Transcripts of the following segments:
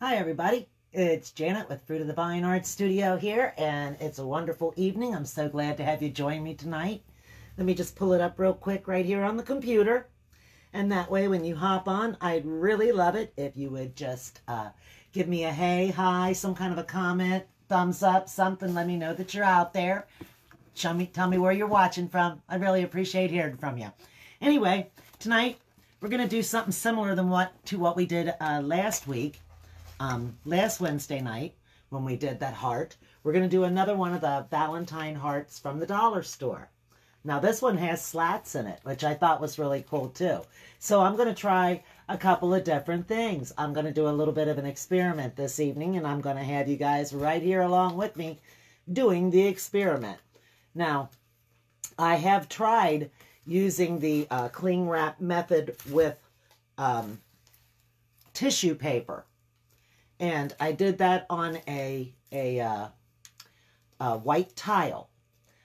Hi everybody, it's Janet with Fruit of the Vine Art Studio here, and it's a wonderful evening. I'm so glad to have you join me tonight. Let me just pull it up real quick right here on the computer, and that way when you hop on, I'd really love it if you would just give me a hey, hi, some kind of a comment, thumbs up, something. Let me know that you're out there. Tell me where you're watching from. I really appreciate hearing from you. Anyway, tonight we're going to do something similar to what we did last week. Last Wednesday night, when we did that heart, we're going to do another one of the Valentine hearts from the dollar store. Now, this one has slats in it, which I thought was really cool, too. So I'm going to try a couple of different things. I'm going to do a little bit of an experiment this evening, and I'm going to have you guys right here along with me doing the experiment. Now, I have tried using the cling wrap method with tissue paper. And I did that on a white tile.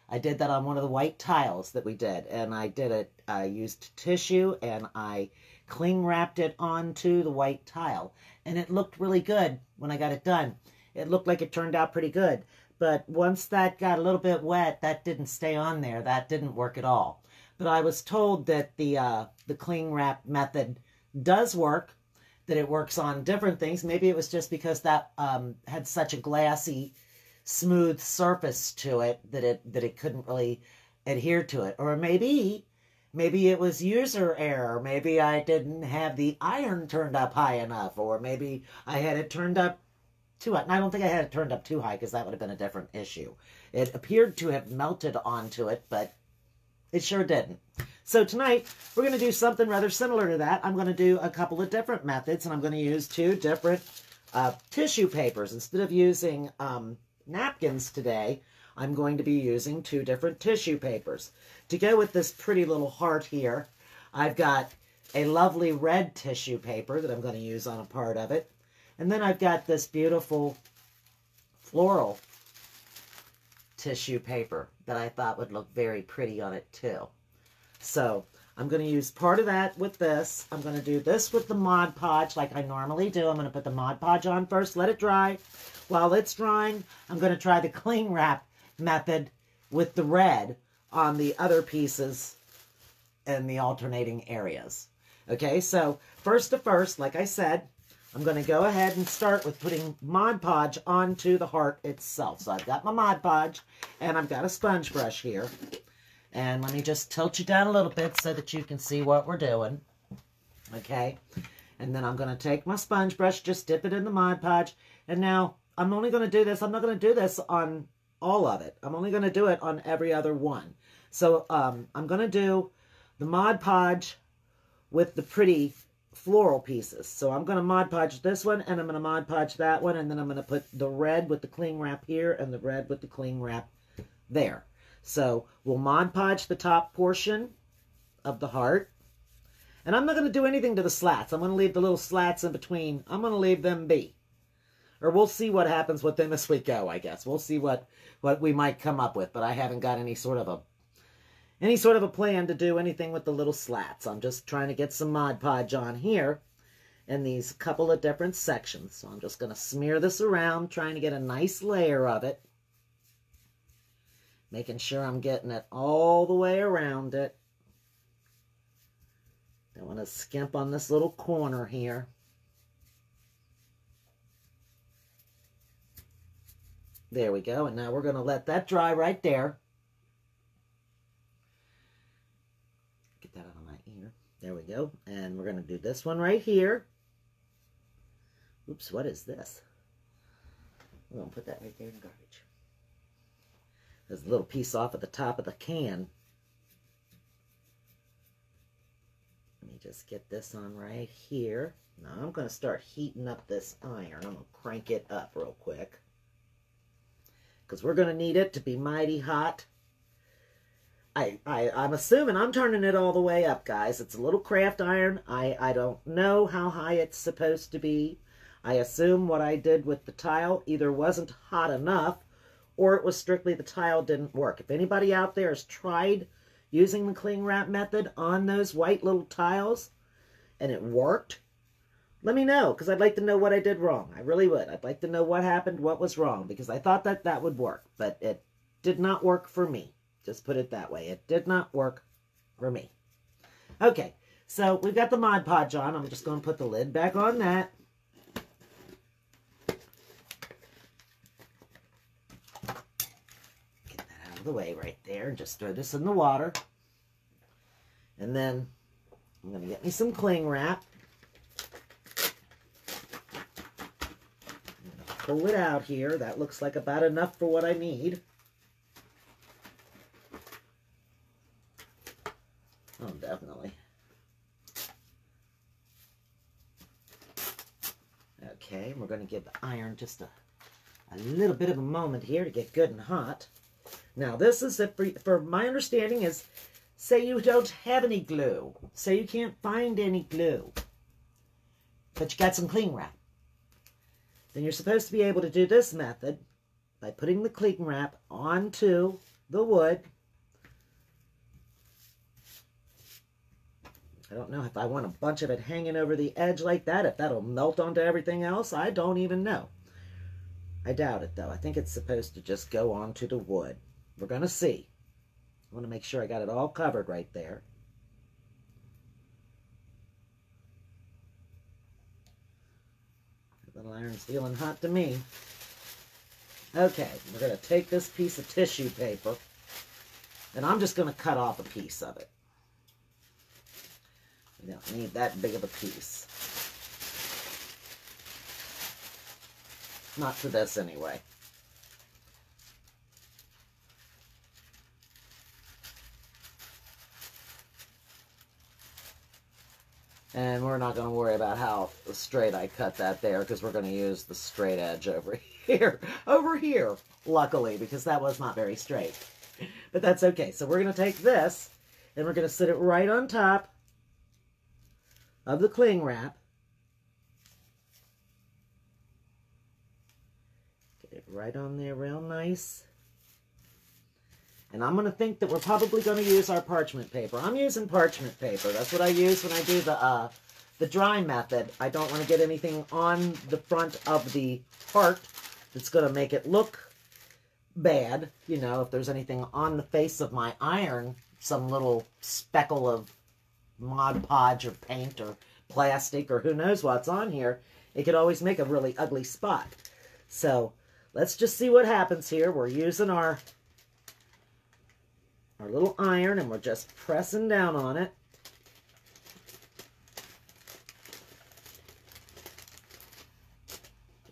I did that on one of the white tiles that we did. And I did it, I used tissue and I cling wrapped it onto the white tile. And it looked really good when I got it done. It looked like it turned out pretty good. But once that got a little bit wet, that didn't stay on there. That didn't work at all. But I was told that the cling wrap method does work. That it works on different things. Maybe it was just because that had such a glassy, smooth surface to it that it couldn't really adhere to it. Or maybe it was user error. Maybe I didn't have the iron turned up high enough. Or maybe I had it turned up too high. And I don't think I had it turned up too high because that would have been a different issue. It appeared to have melted onto it, but it sure didn't. So tonight, we're going to do something rather similar to that. I'm going to do a couple of different methods, and I'm going to use two different tissue papers. Instead of using napkins today, I'm going to be using two different tissue papers. To go with this pretty little heart here, I've got a lovely red tissue paper that I'm going to use on a part of it. And then I've got this beautiful floral tissue paper that I thought would look very pretty on it too. So I'm going to use part of that with this. I'm going to do this with the Mod Podge like I normally do. I'm going to put the Mod Podge on first, let it dry. While it's drying, I'm going to try the cling wrap method with the red on the other pieces and the alternating areas. Okay, so first to first, like I said, I'm going to go ahead and start with putting Mod Podge onto the heart itself. So I've got my Mod Podge and I've got a sponge brush here. And let me just tilt you down a little bit so that you can see what we're doing. Okay. And then I'm going to take my sponge brush, just dip it in the Mod Podge. And now I'm only going to do this. I'm not going to do this on all of it. I'm only going to do it on every other one. So I'm going to do the Mod Podge with the pretty floral pieces. So I'm going to Mod Podge this one, and I'm going to Mod Podge that one, and then I'm going to put the red with the cling wrap here and the red with the cling wrap there. So we'll Mod Podge the top portion of the heart. And I'm not going to do anything to the slats. I'm going to leave the little slats in between. I'm going to leave them be. Or we'll see what happens with them as we go, I guess. We'll see what we might come up with. But I haven't got any sort of a plan to do anything with the little slats. I'm just trying to get some Mod Podge on here in these couple of different sections. So I'm just going to smear this around, trying to get a nice layer of it. Making sure I'm getting it all the way around it. Don't want to skimp on this little corner here. There we go. And now we're going to let that dry right there. Get that out of my ear. There we go. And we're going to do this one right here. Oops, what is this? We're going to put that right there in the garbage. There's a little piece off at the top of the can. Let me just get this on right here. Now I'm going to start heating up this iron. I'm going to crank it up real quick, because we're going to need it to be mighty hot. I'm assuming I'm turning it all the way up, guys. It's a little craft iron. I don't know how high it's supposed to be. I assume what I did with the tile either wasn't hot enough, or it was strictly the tile didn't work. If anybody out there has tried using the cling wrap method on those white little tiles and it worked, let me know, because I'd like to know what I did wrong. I really would. I'd like to know what happened, what was wrong, because I thought that that would work, but it did not work for me. Just put it that way. It did not work for me. Okay, so we've got the Mod Podge on. I'm just going to put the lid back on that. Get that out of the way right there. Just throw this in the water. And then I'm going to get me some cling wrap. Pull it out here. That looks like about enough for what I need. Oh, definitely. Okay, we're going to give the iron just a little bit of a moment here to get good and hot. Now, this is, for my understanding, is, say you don't have any glue. Say you can't find any glue, but you got some cling wrap. Then you're supposed to be able to do this method by putting the cling wrap onto the wood. I don't know if I want a bunch of it hanging over the edge like that, if that'll melt onto everything else. I don't even know. I doubt it, though. I think it's supposed to just go onto the wood. We're going to see. I want to make sure I got it all covered right there. The little iron's feeling hot to me. Okay, we're going to take this piece of tissue paper, and I'm just going to cut off a piece of it. We don't need that big of a piece. Not for this, anyway. And we're not going to worry about how straight I cut that there, because we're going to use the straight edge over here. Over here, luckily, because that was not very straight. But that's okay. So we're going to take this, and we're going to sit it right on top of the cling wrap. Get it right on there real nice. And I'm going to think that we're probably going to use our parchment paper. I'm using parchment paper. That's what I use when I do the dry method. I don't want to get anything on the front of the part that's going to make it look bad. You know, if there's anything on the face of my iron, some little speckle of Mod Podge or paint or plastic or who knows what's on here, it could always make a really ugly spot. So let's just see what happens here. We're using our little iron, and we're just pressing down on it.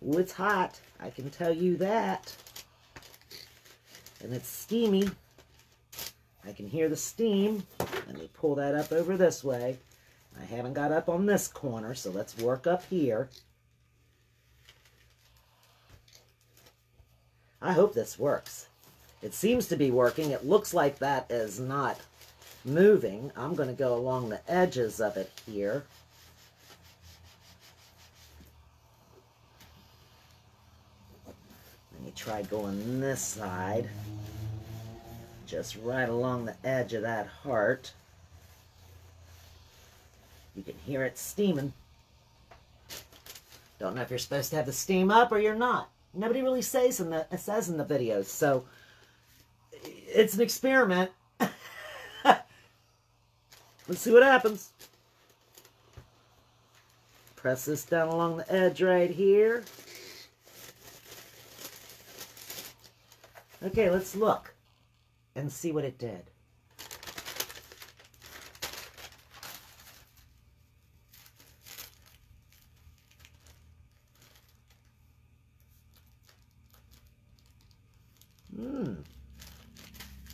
Ooh, it's hot. I can tell you that. And it's steamy. I can hear the steam. Let me pull that up over this way. I haven't got up on this corner, so let's work up here. I hope this works. It seems to be working. It looks like that is not moving. I'm going to go along the edges of it here. Let me try going this side. Just right along the edge of that heart. You can hear it steaming. Don't know if you're supposed to have the steam up or you're not. Nobody really says in the videos, so it's an experiment. Let's see what happens. Press this down along the edge right here. Okay, let's look and see what it did.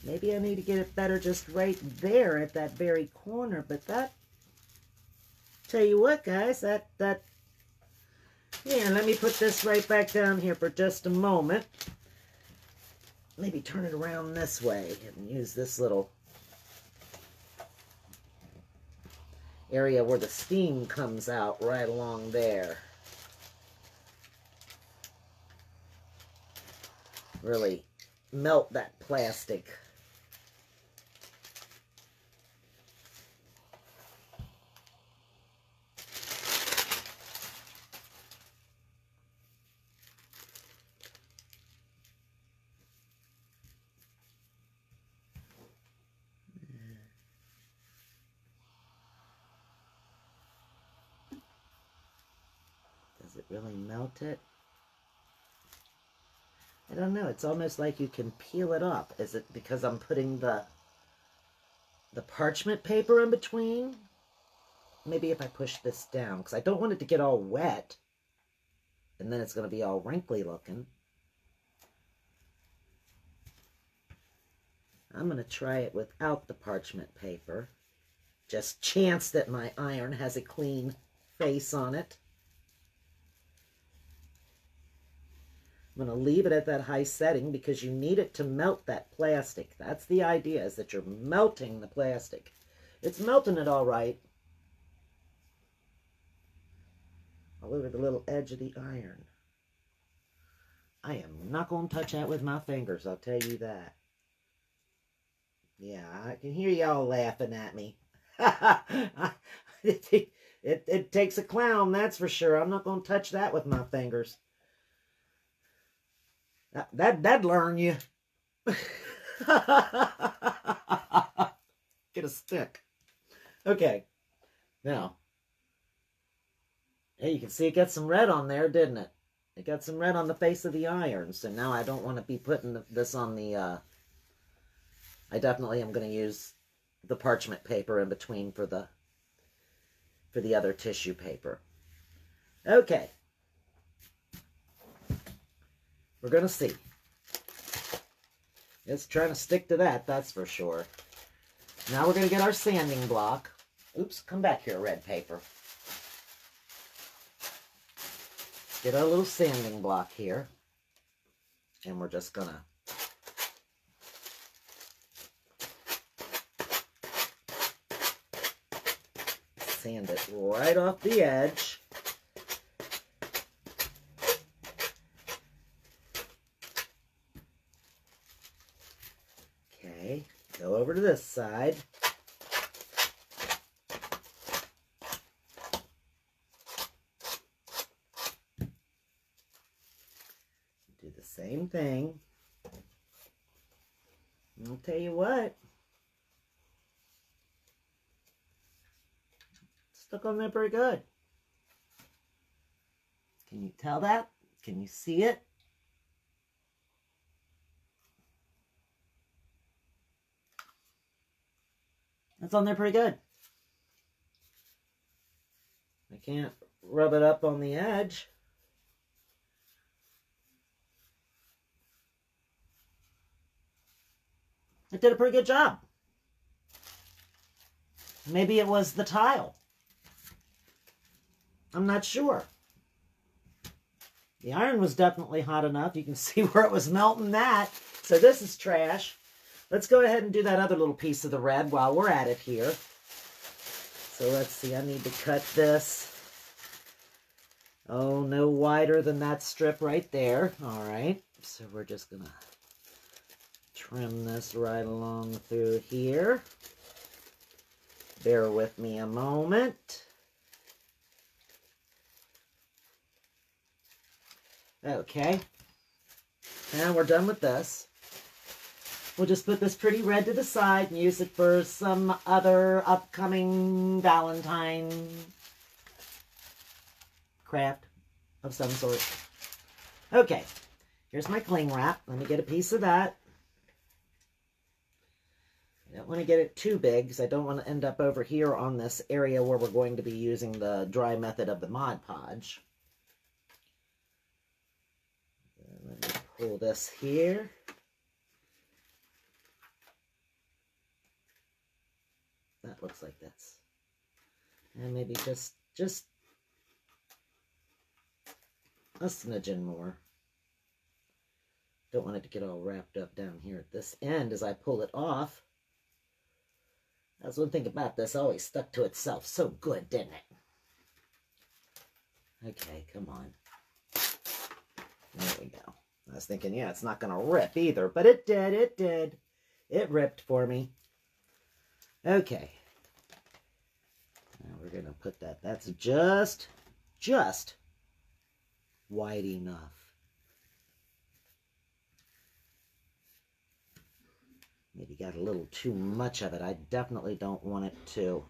Maybe I need to get it better just right there at that very corner, but that, tell you what, guys, yeah, let me put this right back down here for just a moment. Maybe turn it around this way and use this little area where the steam comes out right along there. Really melt that plastic. Does it really melt it? I don't know. It's almost like you can peel it off. Is it because I'm putting the parchment paper in between? Maybe if I push this down, because I don't want it to get all wet. And then it's going to be all wrinkly looking. I'm going to try it without the parchment paper. Just chance that my iron has a clean face on it. I'm going to leave it at that high setting because you need it to melt that plastic. That's the idea, is that you're melting the plastic. It's melting it all right. All over the little edge of the iron. I am not going to touch that with my fingers, I'll tell you that. Yeah, I can hear y'all laughing at me. It takes a clown, that's for sure. I'm not going to touch that with my fingers. That'd learn you. Get a stick. Okay. Now. Hey, you can see it got some red on there, didn't it? It got some red on the face of the iron. So now I don't want to be putting this on the... I definitely am going to use the parchment paper in between for the other tissue paper. Okay. We're going to see. It's trying to stick to that, that's for sure. Now we're going to get our sanding block. Oops, come back here, red paper. Get our little sanding block here. And we're just going to sand it right off the edge. Okay, go over to this side. Do the same thing. I'll tell you what. Stuck on there pretty good. Can you tell that? Can you see it? That's on there pretty good. I can't rub it up on the edge. It did a pretty good job. Maybe it was the tile. I'm not sure. The iron was definitely hot enough. You can see where it was melting that. So this is trash. Let's go ahead and do that other little piece of the red while we're at it here. So let's see. I need to cut this. Oh, no wider than that strip right there. All right. So we're just going to trim this right along through here. Bear with me a moment. Okay, now we're done with this. We'll just put this pretty red to the side and use it for some other upcoming Valentine craft of some sort. Okay, here's my cling wrap. Let me get a piece of that. I don't want to get it too big because I don't want to end up over here on this area where we're going to be using the dry method of the Mod Podge. Let me pull this here. That looks like that's, and maybe just a smidgen more. Don't want it to get all wrapped up down here at this end as I pull it off. That's one thing about this, always stuck to itself so good, didn't it? Okay, come on. There we go. I was thinking, yeah, it's not going to rip either, but it did, it did. It ripped for me. Okay. Now we're going to put that. That's just wide enough. Maybe got a little too much of it. I definitely don't want it to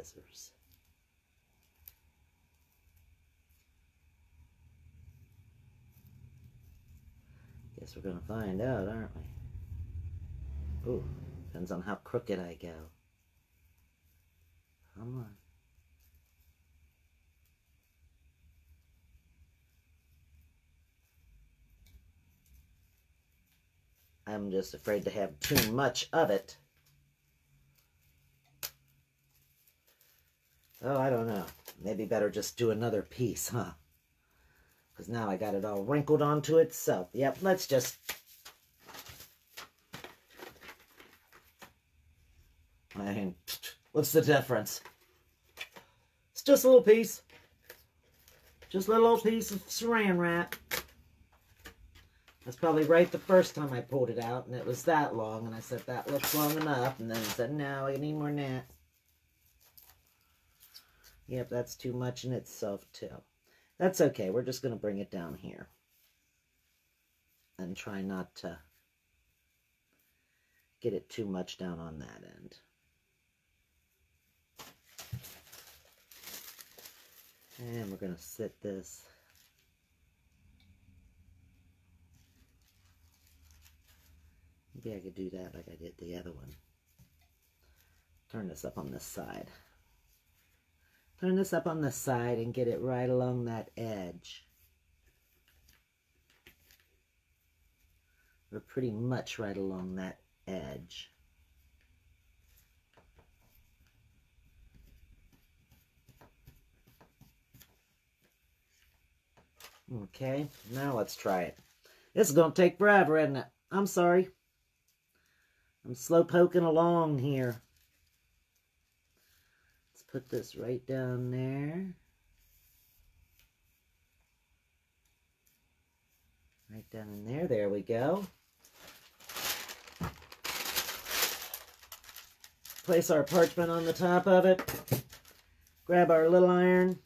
scissors. Guess we're going to find out, aren't we? Ooh, depends on how crooked I go. Come on. I'm just afraid to have too much of it. Oh, I don't know. Maybe better just do another piece, huh? Because now I got it all wrinkled onto itself. Yep, let's just... I mean, what's the difference? It's just a little piece. Just a little old piece of saran wrap. That's probably right the first time I pulled it out, and it was that long, and I said, that looks long enough, and then I said, no, I need more than that. Yep, that's too much in itself, too. That's okay. We're just going to bring it down here. And try not to get it too much down on that end. And we're going to sit this. Maybe I could do that like I did the other one. Turn this up on this side. Turn this up on the side and get it right along that edge. We're pretty much right along that edge. Okay, now let's try it. This is going to take forever, isn't it? I'm sorry. I'm slow poking along here. Put this right down there. Right down in there. There we go. Place our parchment on the top of it. Grab our little iron.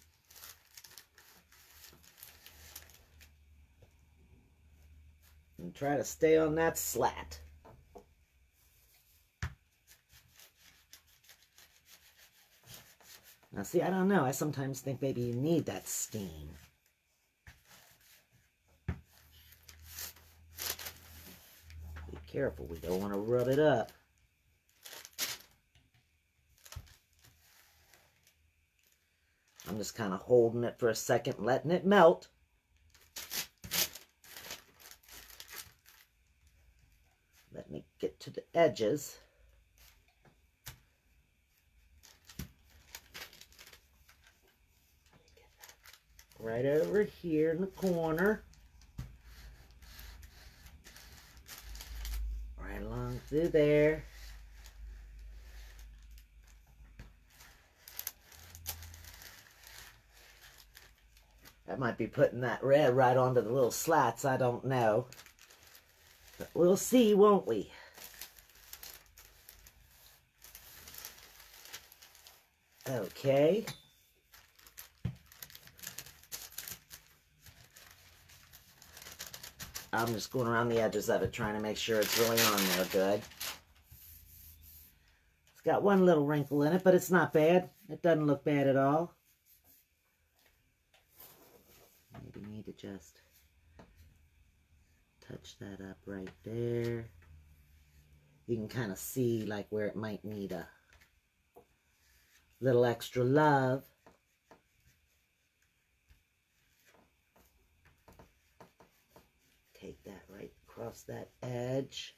And try to stay on that slat. Now, see, I don't know. I sometimes think maybe you need that steam. Be careful. We don't want to rub it up. I'm just kind of holding it for a second, letting it melt. Let me get to the edges. Right over here in the corner. Right along through there. I might be putting that red right onto the little slats, I don't know. But we'll see, won't we? Okay. I'm just going around the edges of it, trying to make sure it's really on there good. It's got one little wrinkle in it, but it's not bad. It doesn't look bad at all. Maybe need to just touch that up right there. You can kind of see like where it might need a little extra love. Take that right across that edge.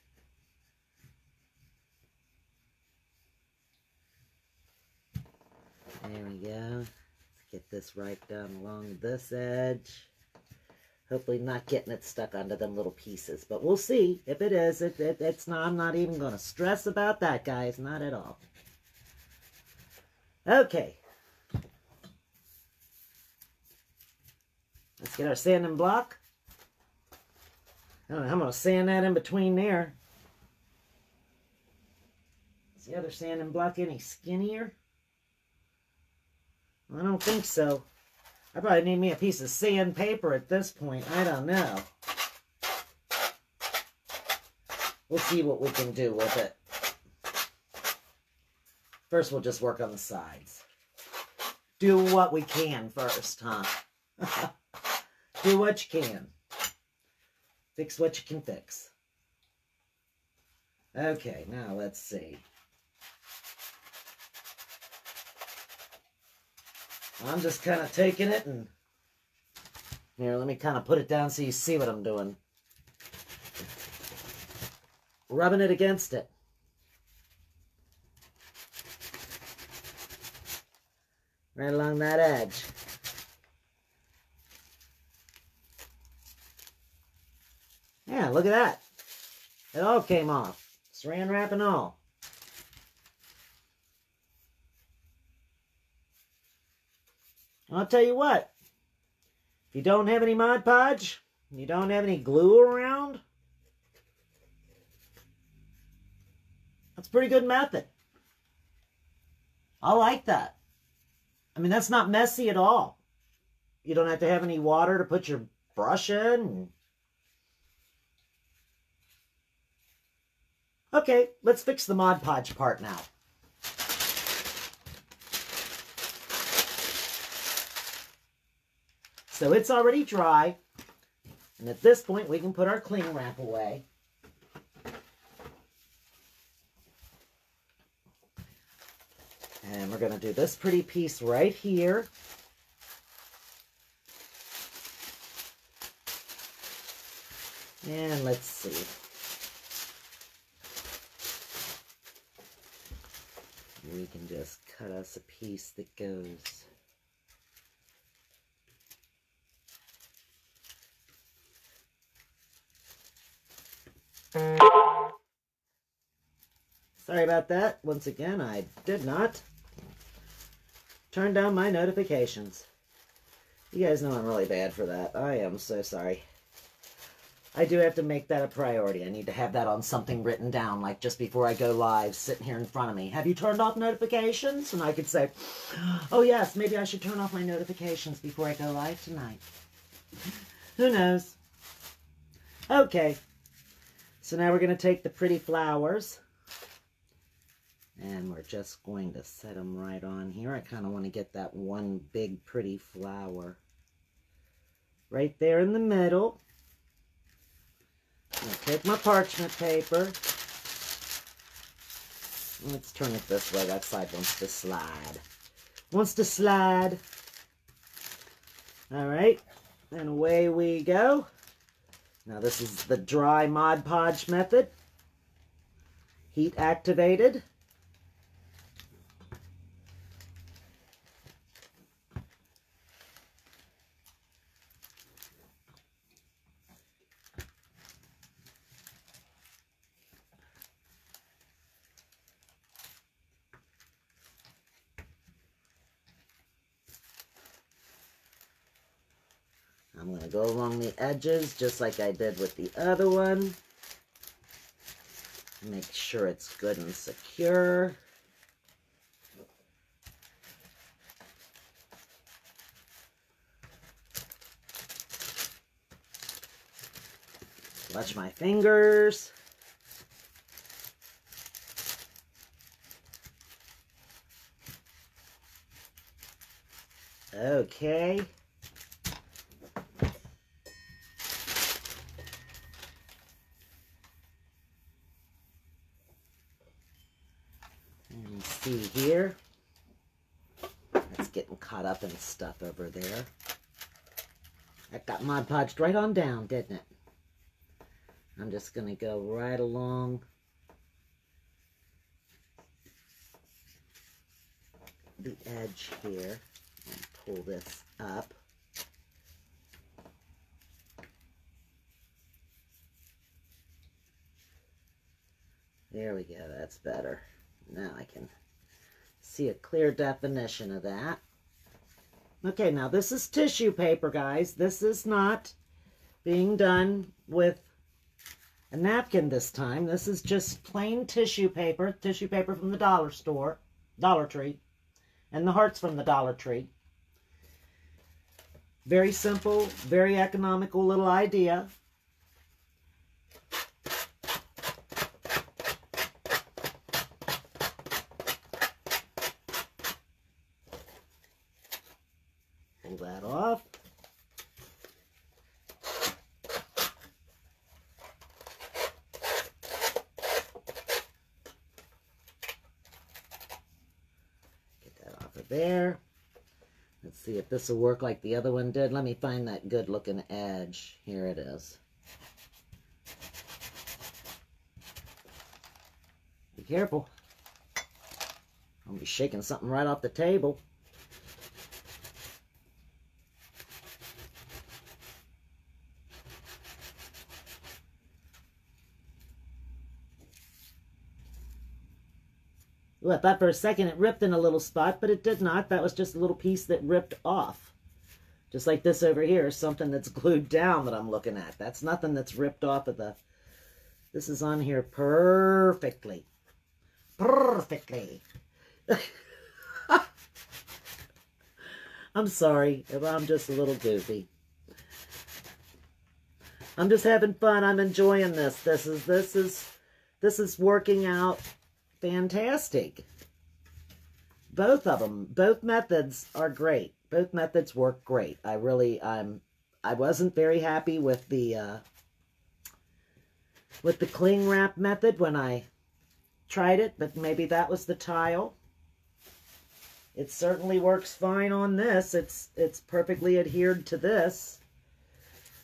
There we go. Let's get this right down along this edge. Hopefully not getting it stuck onto them little pieces, but we'll see. If it is, it's not. I'm not even going to stress about that, guys. Not at all. Okay. Let's get our sanding block. I don't know, I'm going to sand that in between there. Is the other sanding block any skinnier? I don't think so. I probably need me a piece of sandpaper at this point. I don't know. We'll see what we can do with it. First, we'll just work on the sides. do what we can first, huh? Do what you can. Fix what you can fix. Okay, now let's see. I'm just kind of taking it and... Here, let me kind of put it down so you see what I'm doing. Rubbing it against it. Right along that edge. Yeah, look at that. It all came off. Saran wrap and all. I'll tell you what. If you don't have any Mod Podge, you don't have any glue around, that's a pretty good method. I like that. I mean, that's not messy at all. You don't have to have any water to put your brush in. Okay, let's fix the Mod Podge part now. So it's already dry. And at this point, we can put our cling wrap away. And we're going to do this pretty piece right here. And let's see. We can just cut us a piece that goes... Sorry about that. Once again, I did not turn down my notifications. You guys know I'm really bad for that. I am so sorry. I do have to make that a priority. I need to have that on something written down, like just before I go live, sitting here in front of me. Have you turned off notifications? And I could say, oh yes, maybe I should turn off my notifications before I go live tonight. Who knows? Okay. So now we're going to take the pretty flowers. And we're just going to set them right on here. I kind of want to get that one big pretty flower right there in the middle. I'm going to take my parchment paper. Let's turn it this way. That side wants to slide. Wants to slide. All right. And away we go. Now this is the dry Mod Podge method. Heat activated. I'm going to go along the edges just like I did with the other one. Make sure it's good and secure. Watch my fingers. Okay. And see here, that's getting caught up in stuff over there. That got Mod Podged right on down, didn't it? I'm just going to go right along the edge here and pull this up. There we go, that's better. Now I can see a clear definition of that. Okay, now this is tissue paper, guys. This is not being done with a napkin this time. This is just plain tissue paper from the dollar store, Dollar Tree, and the hearts from the Dollar Tree. Very simple, very economical little idea. pull that off. Get that off of there. Let's see if this will work like the other one did. Let me find that good looking edge. Here it is. Be careful. I'll be shaking something right off the table. Ooh, I thought for a second it ripped in a little spot, but it did not. That was just a little piece that ripped off. Just like this over here, something that's glued down that I'm looking at. That's nothing that's ripped off of the... This is on here perfectly. Perfectly. I'm sorry if I'm just a little goofy. I'm just having fun. I'm enjoying this. This is working out fantastic. Both of them, both methods are great. Both methods work great. I wasn't very happy with the cling wrap method when I tried it, but maybe that was the tile. It certainly works fine on this. It's perfectly adhered to this.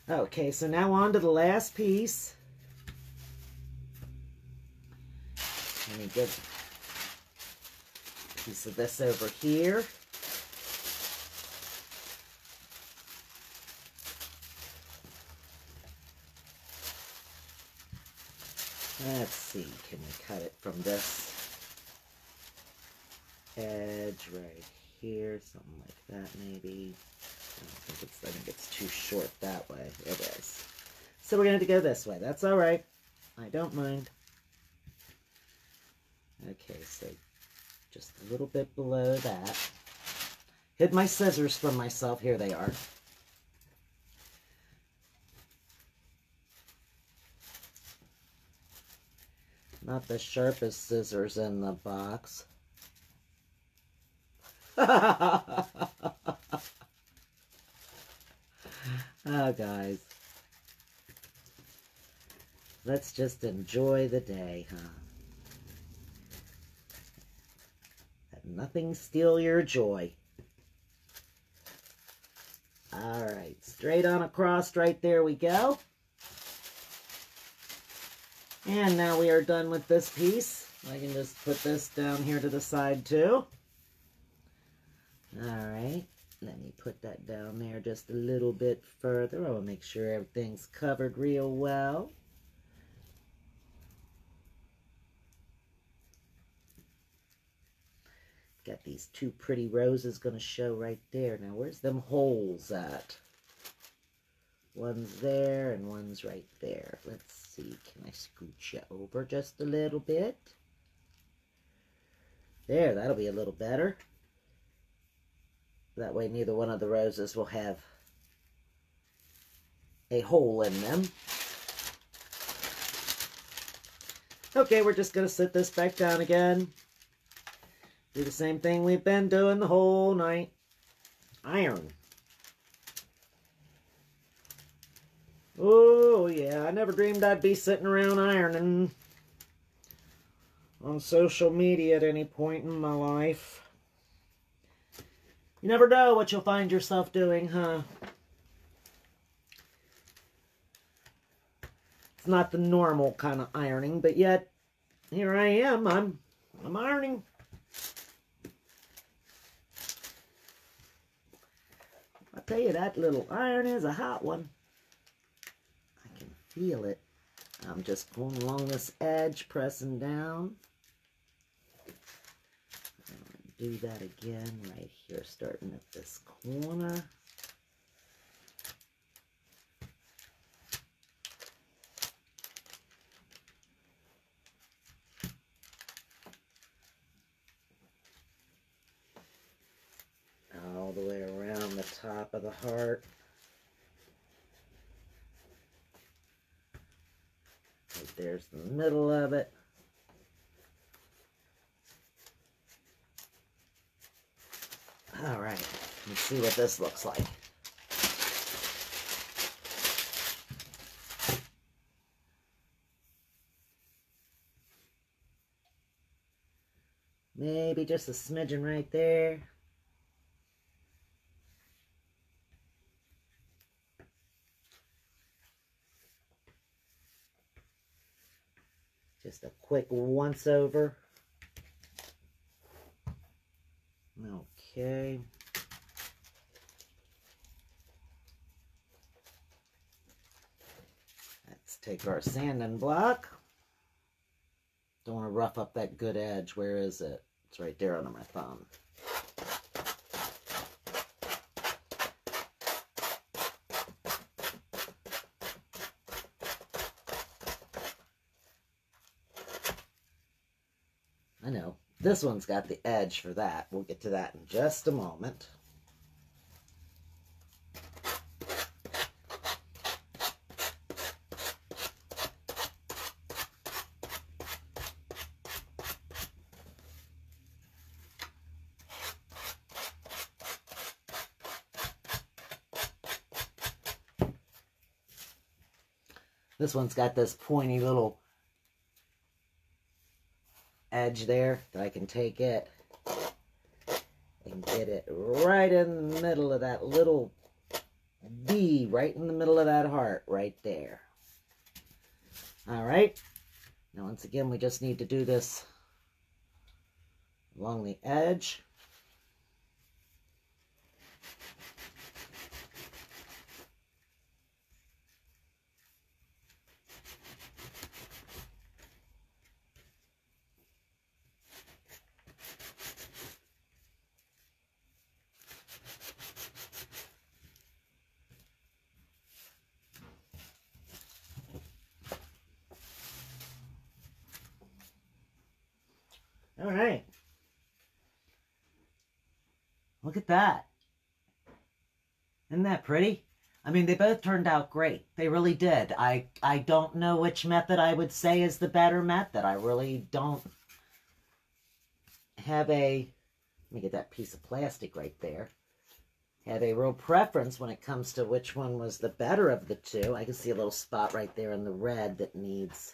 Okay, so now on to the last piece. Let me get a piece of this over here. Let's see, can we cut it from this edge right here, something like that maybe. I think it's too short that way. It is. So we're going to have to go this way. That's all right. I don't mind. Okay, so just a little bit below that. Hid my scissors from myself. Here they are. Not the sharpest scissors in the box. Oh, guys. Let's just enjoy the day, huh? Let nothing steal your joy. All right, straight on across, right there we go. And now we are done with this piece. I can just put this down here to the side too. All right, let me put that down there just a little bit further. I will make sure everything's covered real well. Got these two pretty roses going to show right there. Now, where's them holes at? One's there and one's right there. Let's see. Can I scooch you over just a little bit? There, that'll be a little better. That way neither one of the roses will have a hole in them. Okay, we're just going to sit this back down again. Do the same thing we've been doing the whole night. Iron. Oh, yeah, I never dreamed I'd be sitting around ironing on social media at any point in my life. You never know what you'll find yourself doing, huh? It's not the normal kind of ironing, but yet, here I am. I'm ironing. I tell you, that little iron is a hot one. I can feel it. I'm just going along this edge, pressing down. Do that again right here, starting at this corner. All the way around the top of the heart. Right there's the middle of it. All right, Let's see what this looks like. Maybe just a smidgen right there. Just a quick once over. Okay. Let's take our sanding block. Don't want to rough up that good edge. Where is it? It's right there under my thumb. I know. This one's got the edge for that. We'll get to that in just a moment. This one's got this pointy little edge there that I can take it and get it right in the middle of that little V, right in the middle of that heart right there. All right. Now, once again, we just need to do this along the edge. All right. Look at that. Isn't that pretty? I mean, they both turned out great. They really did. I don't know which method I would say is the better method. I really don't have a... Let me get that piece of plastic right there. Have a real preference when it comes to which one was the better of the two. I can see a little spot right there in the red that needs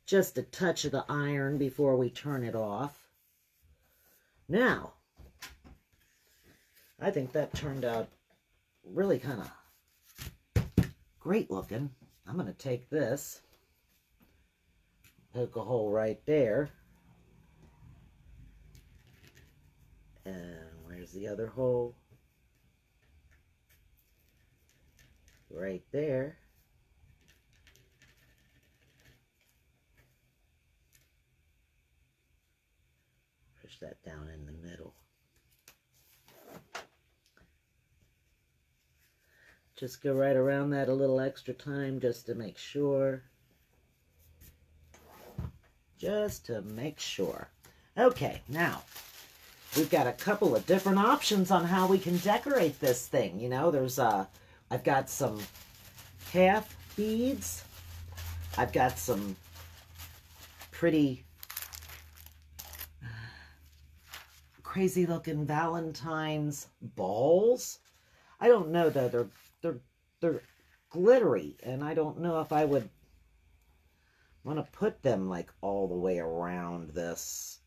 just a touch of the iron before we turn it off. Now, I think that turned out really kind of great looking. I'm going to take this, poke a hole right there. And where's the other hole? Right there. Push that down in the middle. Just go right around that a little extra time just to make sure. Just to make sure. Okay, now we've got a couple of different options on how we can decorate this thing. You know, there's I've got some half beads. I've got some pretty crazy looking Valentine's balls. I don't know though, they're glittery, and I don't know if I would want to put them like all the way around this.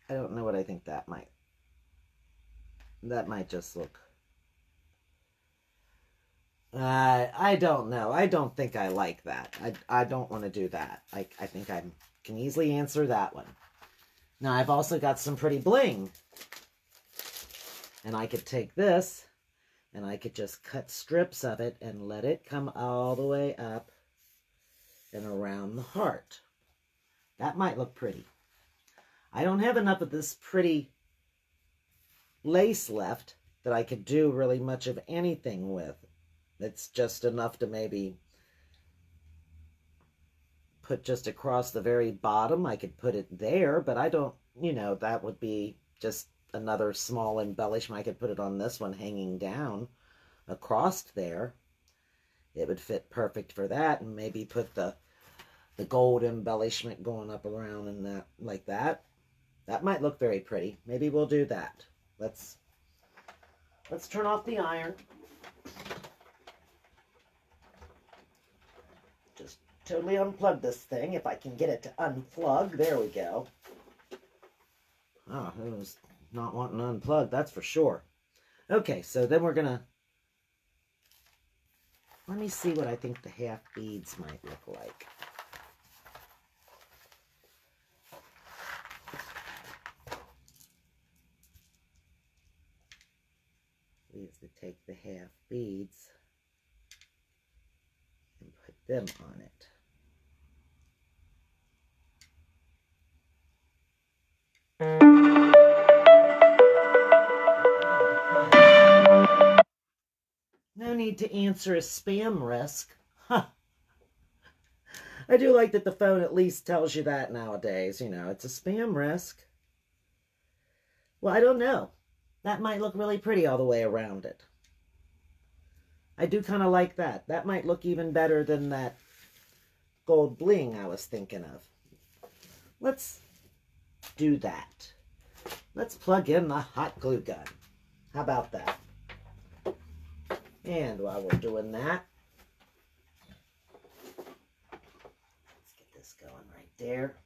I don't know what I think that might just look. I don't know. I don't think I like that. I don't want to do that. I think I can easily answer that one. Now, I've also got some pretty bling. And I could take this, and I could just cut strips of it and let it come all the way up and around the heart. That might look pretty. I don't have enough of this pretty lace left that I could do really much of anything with. It's just enough to maybe put just across the very bottom. I could put it there, but I don't, you know, that would be just another small embellishment. I could put it on this one hanging down across there. It would fit perfect for that, and maybe put the gold embellishment going up around and that, like that. That might look very pretty. Maybe we'll do that. let's turn off the iron. Just totally unplug this thing if I can get it to unplug. There we go. Oh, it was not wanting to unplug, that's for sure. Okay, so then we're gonna, let me see what I think the half beads might look like. We have to take the half beads and put them on it. No need to answer a spam risk. Huh. I do like that the phone at least tells you that nowadays. You know, it's a spam risk. Well, I don't know. That might look really pretty all the way around it. I do kind of like that. That might look even better than that gold bling I was thinking of. Let's do that. Let's plug in the hot glue gun. How about that? And while we're doing that, let's get this going right there.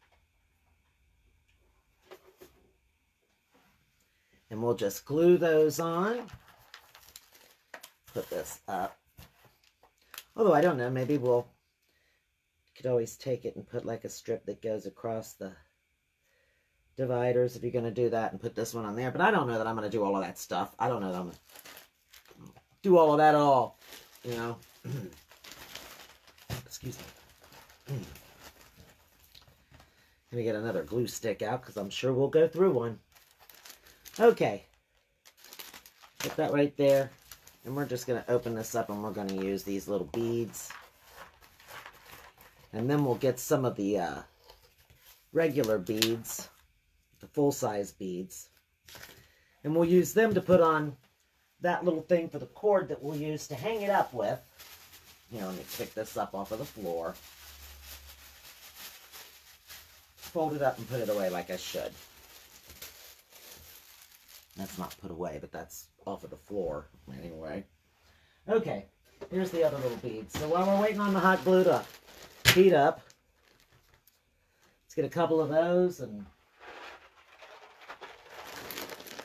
And we'll just glue those on. Put this up. Although I don't know, maybe we'll could always take it and put like a strip that goes across the dividers if you're going to do that, and put this one on there. But I don't know that I'm going to do all of that stuff. I don't know that I'm going to do all of that at all, you know. Excuse me. Let me get another glue stick out because I'm sure we'll go through one. Okay. Put that right there. And we're just going to open this up and we're going to use these little beads. And then we'll get some of the regular beads, the full-size beads. And we'll use them to put on that little thing for the cord that we'll use to hang it up with. You know, let me pick this up off of the floor. Fold it up and put it away like I should. That's not put away, but that's off of the floor anyway. Okay, here's the other little beads. So while we're waiting on the hot glue to heat up, let's get a couple of those and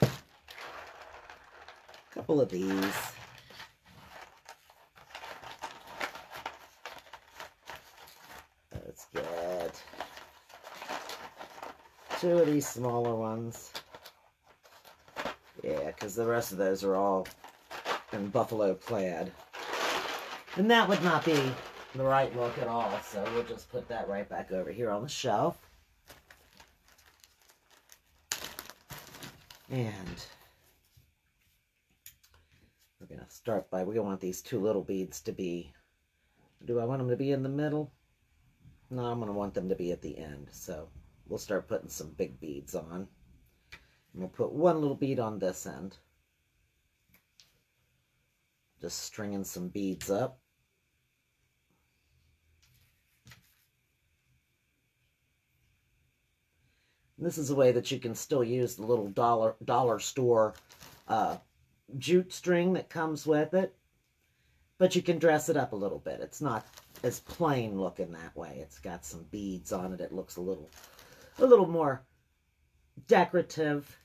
a couple of these. Let's get 2 of these smaller ones. Yeah, because the rest of those are all in buffalo plaid. And that would not be the right look at all, so we'll just put that right back over here on the shelf. And we're going to start by, we want these 2 little beads to be, do I want them to be in the middle? No, I'm going to want them to be at the end. So we'll start putting some big beads on. And we'll put 1 little bead on this end. Just stringing some beads up. And this is a way that you can still use the little dollar store jute string that comes with it. But you can dress it up a little bit. It's not as plain looking that way. It's got some beads on it. It looks a little more decorative.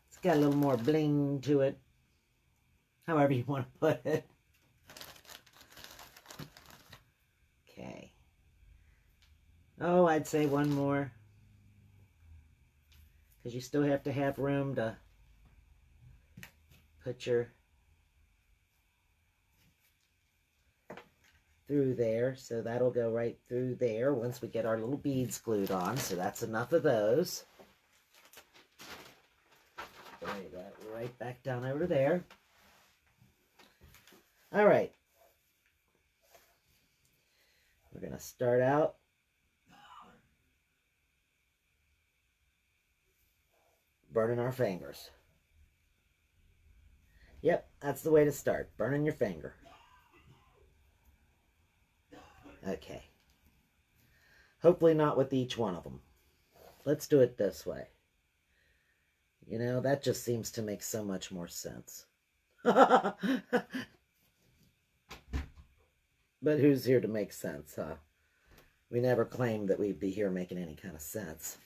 It's got a little more bling to it. However you want to put it. Okay. Oh, I'd say 1 more. Because you still have to have room to put your through there. So that'll go right through there once we get our little beads glued on. So that's enough of those. Lay that right back down over there. All right. We're going to start out burning our fingers. Yep, that's the way to start. Burning your finger. Okay. Hopefully not with each one of them. Let's do it this way. You know, that just seems to make so much more sense. But who's here to make sense, huh? We never claimed that we'd be here making any kind of sense.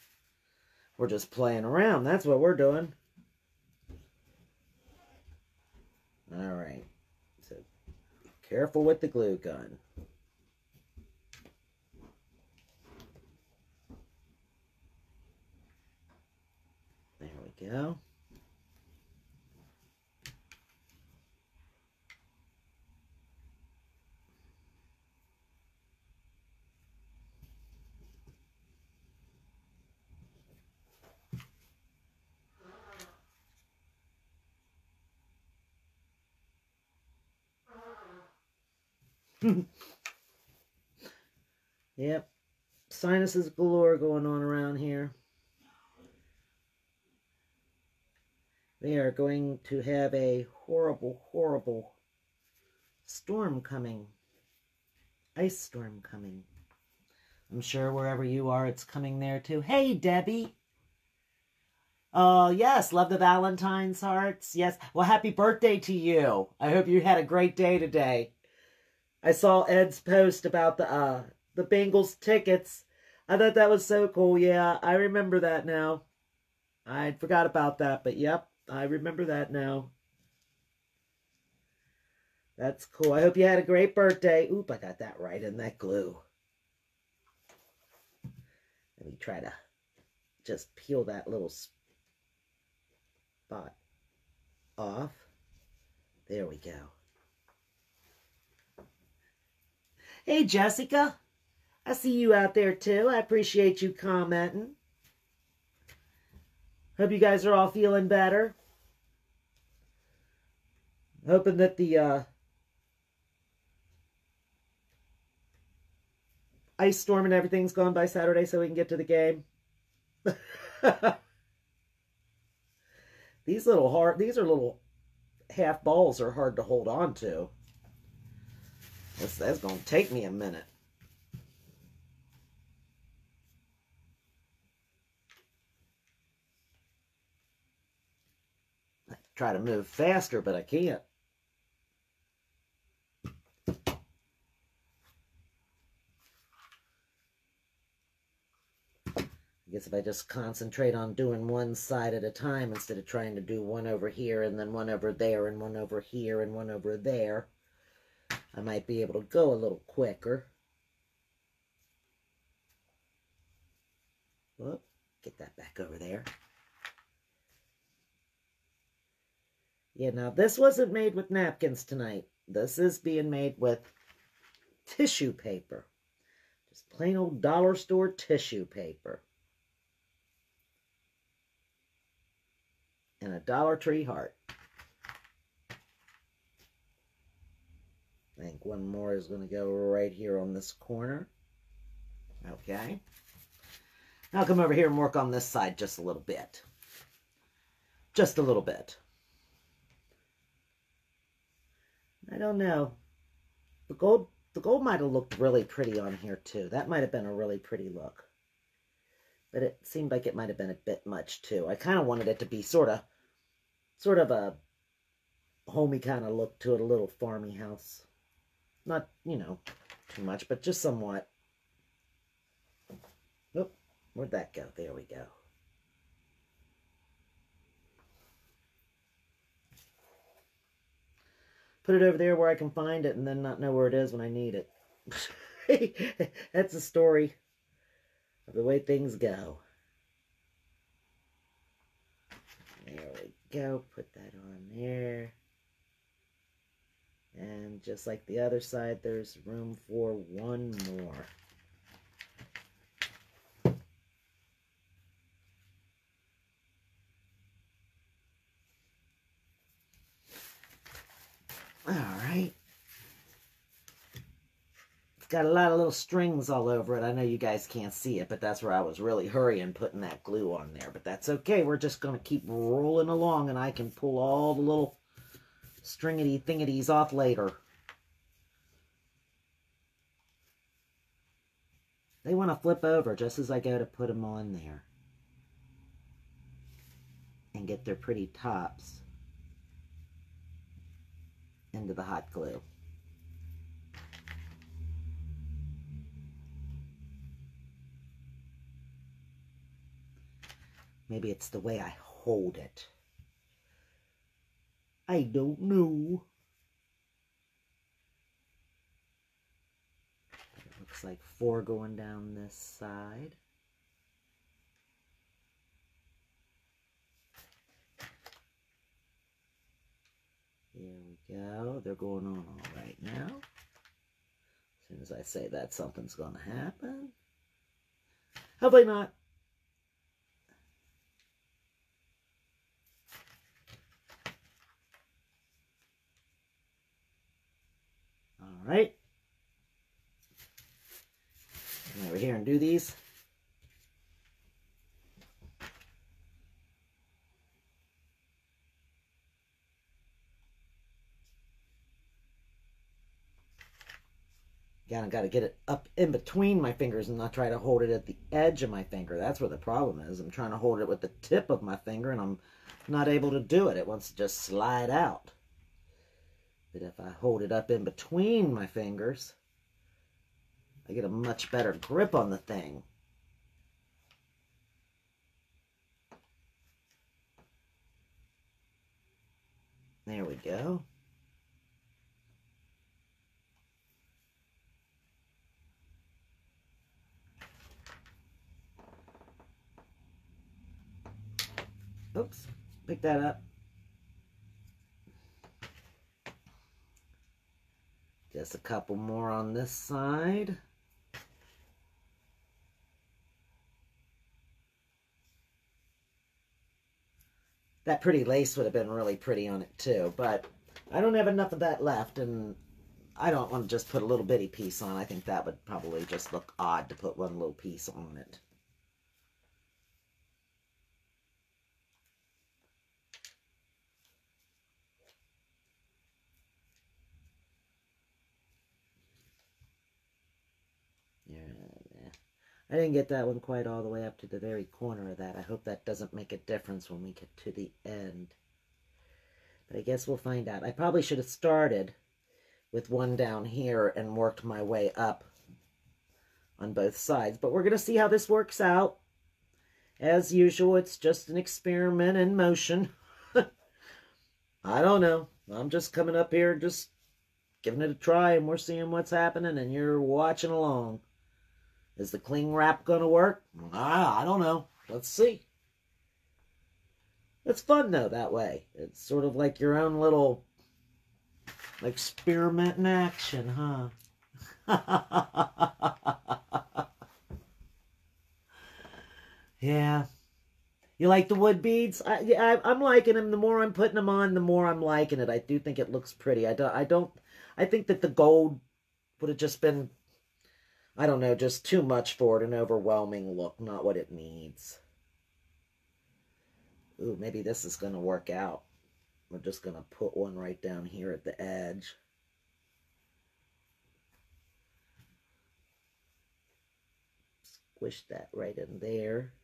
We're just playing around. That's what we're doing. All right. So be careful with the glue gun. There we go. Yep. Sinuses galore going on around here. We are going to have a horrible, horrible storm coming. Ice storm coming. I'm sure wherever you are, it's coming there too. Hey, Debbie. Oh, yes. Love the Valentine's hearts. Yes. Well, happy birthday to you. I hope you had a great day today. I saw Ed's post about the Bengals tickets. I thought that was so cool. Yeah, I remember that now. I forgot about that, but yep, I remember that now. That's cool. I hope you had a great birthday. Oop, I got that right in that glue. Let me try to just peel that little spot off. There we go. Hey, Jessica. I see you out there, too. I appreciate you commenting. Hope you guys are all feeling better. Hoping that the ice storm and everything's gone by Saturday so we can get to the game. These are little half balls are hard to hold on to. That's going to take me a minute. I try to move faster, but I can't. I guess if I just concentrate on doing one side at a time instead of trying to do one over here and then one over there and one over here and one over there, I might be able to go a little quicker. Whoop, get that back over there. Yeah, now this wasn't made with napkins tonight. This is being made with tissue paper. Just plain old dollar store tissue paper. And a Dollar Tree heart. I think one more is going to go right here on this corner. Okay. Now I'll come over here and work on this side just a little bit. Just a little bit. I don't know. The gold might have looked really pretty on here too. That might have been a really pretty look. But it seemed like it might have been a bit much too. I kind of wanted it to be sort of a homey kind of look to it, a little farmy house. Not, you know, too much, but just somewhat. Oop, where'd that go? There we go. Put it over there where I can find it and then not know where it is when I need it. That's the story of the way things go. There we go. Put that on there. And just like the other side, there's room for one more. All right. It's got a lot of little strings all over it. I know you guys can't see it, but that's where I was really hurrying putting that glue on there. But that's okay. We're just going to keep rolling along, and I can pull all the little stringity thingities off later. They want to flip over just as I go to put them on there. and get their pretty tops into the hot glue. Maybe it's the way I hold it. I don't know. It looks like 4 going down this side. Here we go. They're going on all right now. As soon as I say that, something's going to happen. Hopefully not. All right. Come over here and do these. Again, I got to get it up in between my fingers and not try to hold it at the edge of my finger. That's where the problem is. I'm trying to hold it with the tip of my finger and I'm not able to do it. It wants to just slide out. But if I hold it up in between my fingers, I get a much better grip on the thing. There we go. Oops, pick that up. Just a couple more on this side. That pretty lace would have been really pretty on it too, but I don't have enough of that left, and I don't want to just put a little bitty piece on. I think that would probably just look odd to put one little piece on it. I didn't get that one quite all the way up to the very corner of that. I hope that doesn't make a difference when we get to the end. But I guess we'll find out. I probably should have started with one down here and worked my way up on both sides. But we're going to see how this works out. As usual, it's just an experiment in motion. I don't know. I'm just coming up here, just giving it a try, and we're seeing what's happening, and you're watching along. Is the cling wrap going to work? I don't know. Let's see. It's fun, though, that way. It's sort of like your own little experiment in action, huh? Yeah. You like the wood beads? I'm liking them. The more I'm putting them on, the more I'm liking it. I do think it looks pretty. I think that the gold would have just been, I don't know, just too much for it, an overwhelming look, not what it needs. Ooh, maybe this is going to work out. We're just going to put one right down here at the edge. Squish that right in there.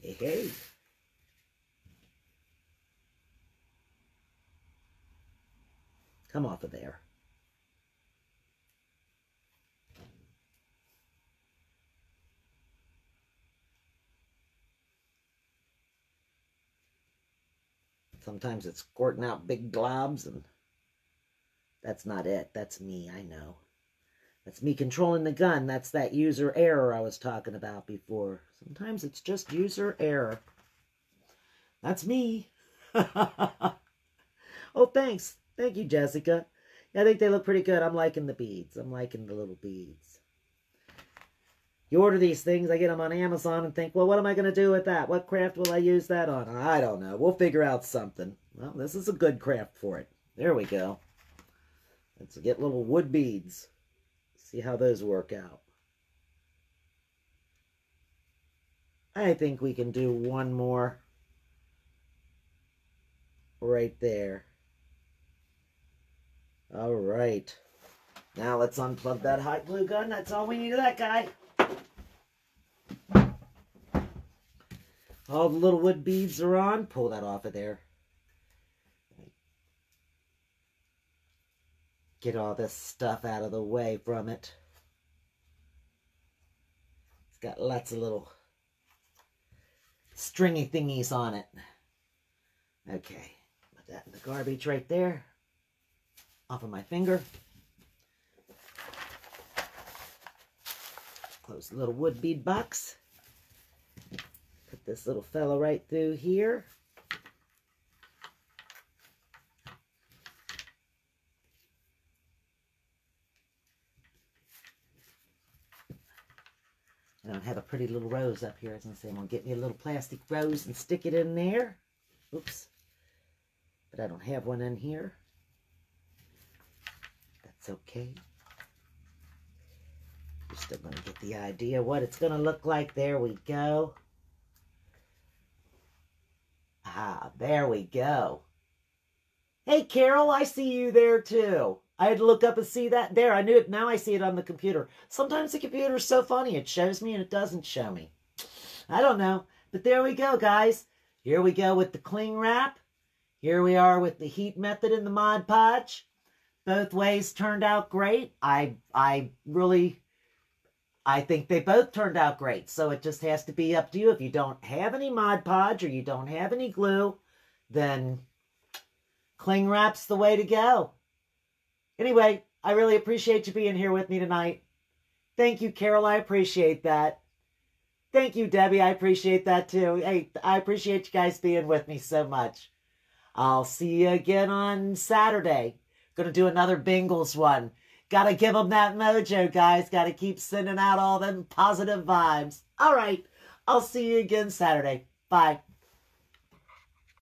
Hey, hey. Come off of there. Sometimes it's squirting out big globs, and that's not it. That's me, I know. That's me controlling the gun. That's that user error I was talking about before. Sometimes it's just user error. That's me. Oh, thanks. Thank you, Jessica. Yeah, I think they look pretty good. I'm liking the beads. I'm liking the little beads. You order these things, I get them on Amazon and think, well, what am I going to do with that? What craft will I use that on? I don't know. We'll figure out something. Well, this is a good craft for it. There we go. Let's get little wood beads. See how those work out. I think we can do one more right there. All right. Now let's unplug that hot glue gun. That's all we need of that guy. All the little wood beads are on. Pull that off of there. Get all this stuff out of the way from it. It's got lots of little stringy thingies on it. Okay, put that in the garbage right there. Off of my finger. Close the little wood bead box. Put this little fella right through here. I don't have a pretty little rose up here. I was going to say, I'm going to get me a little plastic rose and stick it in there. Oops. But I don't have one in here. That's okay. You're still going to get the idea what it's going to look like. There we go. Ah, there we go. Hey, Carol, I see you there too. I had to look up and see that there. I knew it. Now I see it on the computer. Sometimes the computer is so funny. It shows me and it doesn't show me. I don't know. But there we go, guys. Here we go with the cling wrap. Here we are with the heat method in the Mod Podge. Both ways turned out great. I think they both turned out great. So it just has to be up to you. If you don't have any Mod Podge or you don't have any glue, then cling wrap's the way to go. Anyway, I really appreciate you being here with me tonight. Thank you, Carol. I appreciate that. Thank you, Debbie. I appreciate that too. Hey, I appreciate you guys being with me so much. I'll see you again on Saturday. Gonna do another Bingles one. Gotta give them that mojo, guys. Gotta keep sending out all them positive vibes. All right. I'll see you again Saturday. Bye.